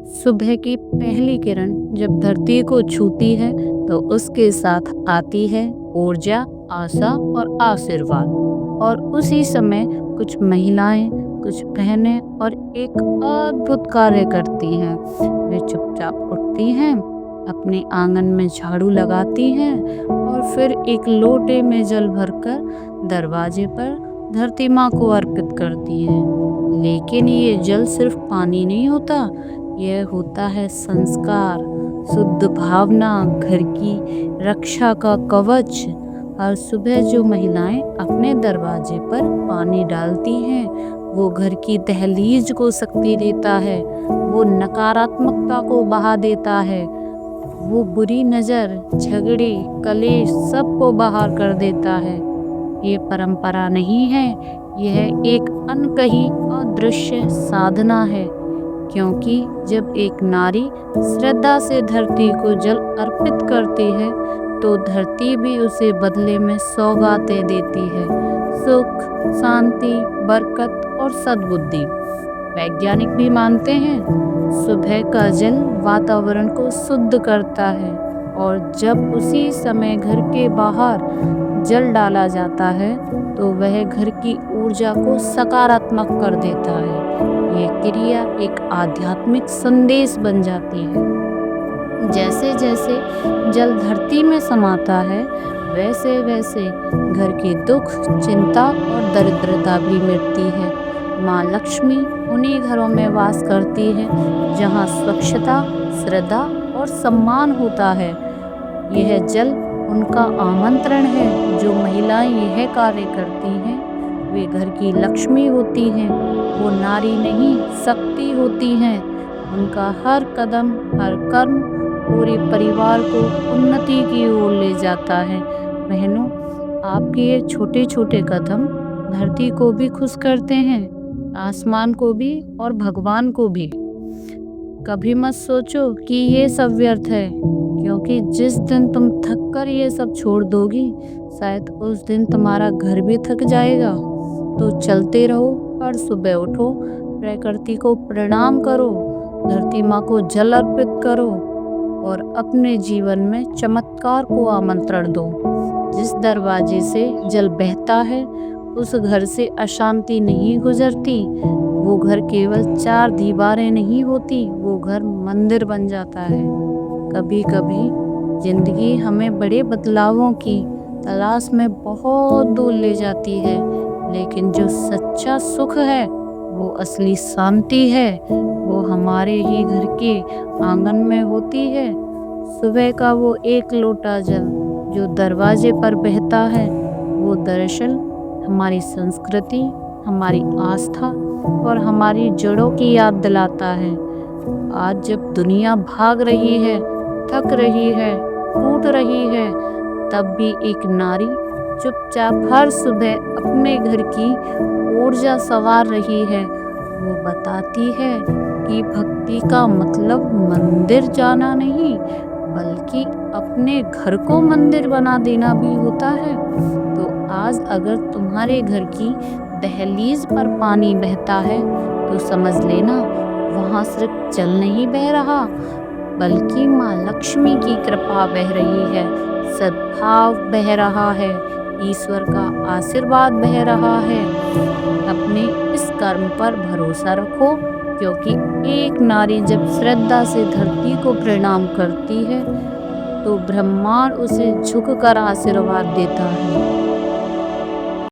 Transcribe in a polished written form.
सुबह की पहली किरण जब धरती को छूती है तो उसके साथ आती है ऊर्जा, आशा और आशीर्वाद। और उसी समय कुछ महिलाएं, कुछ बहनें और एक अद्भुत कार्य करती हैं। वे चुपचाप उठती हैं, अपने आंगन में झाड़ू लगाती हैं और फिर एक लोटे में जल भरकर दरवाजे पर धरती माँ को अर्पित करती हैं। लेकिन ये जल सिर्फ पानी नहीं होता, यह होता है संस्कार, शुद्ध भावना, घर की रक्षा का कवच। हर सुबह जो महिलाएं अपने दरवाजे पर पानी डालती हैं, वो घर की दहलीज को शक्ति देता है, वो नकारात्मकता को बहा देता है, वो बुरी नजर, झगड़े, कलेश सबको बाहर कर देता है। ये परंपरा नहीं है, यह एक अनकही अदृश्य साधना है। क्योंकि जब एक नारी श्रद्धा से धरती को जल अर्पित करती है तो धरती भी उसे बदले में सौगातें देती है, सुख, शांति, बरकत और सद्बुद्धि। वैज्ञानिक भी मानते हैं सुबह का जल वातावरण को शुद्ध करता है और जब उसी समय घर के बाहर जल डाला जाता है तो वह घर की ऊर्जा को सकारात्मक कर देता है। ये क्रिया एक आध्यात्मिक संदेश बन जाती है। जैसे जैसे जल धरती में समाता है, वैसे वैसे घर के दुख, चिंता और दरिद्रता भी मिटती है। माँ लक्ष्मी उन्हीं घरों में वास करती है जहाँ स्वच्छता, श्रद्धा और सम्मान होता है। यह जल उनका आमंत्रण है। जो महिलाएं यह कार्य करती हैं वे घर की लक्ष्मी होती हैं, वो नारी नहीं शक्ति होती हैं। उनका हर कदम, हर कर्म पूरे परिवार को उन्नति की ओर ले जाता है। बहनों, आपके ये छोटे छोटे कदम धरती को भी खुश करते हैं, आसमान को भी और भगवान को भी। कभी मत सोचो कि ये सब व्यर्थ है, क्योंकि जिस दिन तुम थक कर ये सब छोड़ दोगी, शायद उस दिन तुम्हारा घर भी थक जाएगा। तो चलते रहो, हर सुबह उठो, प्रकृति को प्रणाम करो, धरती माँ को जल अर्पित करो और अपने जीवन में चमत्कार को आमंत्रण दो। जिस दरवाजे से जल बहता है उस घर से अशांति नहीं गुजरती। वो घर केवल चार दीवारें नहीं होती, वो घर मंदिर बन जाता है। कभी कभी जिंदगी हमें बड़े बदलावों की तलाश में बहुत दूर ले जाती है, लेकिन जो सच्चा सुख है, वो असली शांति है, वो हमारे ही घर के आंगन में होती है। सुबह का वो एक लोटा जल जो दरवाजे पर बहता है, वो दरअसल हमारी संस्कृति, हमारी आस्था और हमारी जड़ों की याद दिलाता है। आज जब दुनिया भाग रही है, थक रही है, टूट रही है, तब भी एक नारी चुपचाप हर सुबह अपने घर की ऊर्जा संवार रही है। वो बताती है कि भक्ति का मतलब मंदिर जाना नहीं, बल्कि अपने घर को मंदिर बना देना भी होता है। तो आज अगर तुम्हारे घर की दहलीज पर पानी बहता है तो समझ लेना वहाँ सिर्फ जल नहीं बह रहा, बल्कि माँ लक्ष्मी की कृपा बह रही है, सद्भाव बह रहा है, ईश्वर का आशीर्वाद बह रहा है। अपने इस कर्म पर भरोसा रखो, क्योंकि एक नारी जब श्रद्धा से धरती को प्रणाम करती है तो ब्रह्मांड उसे झुककर आशीर्वाद देता है।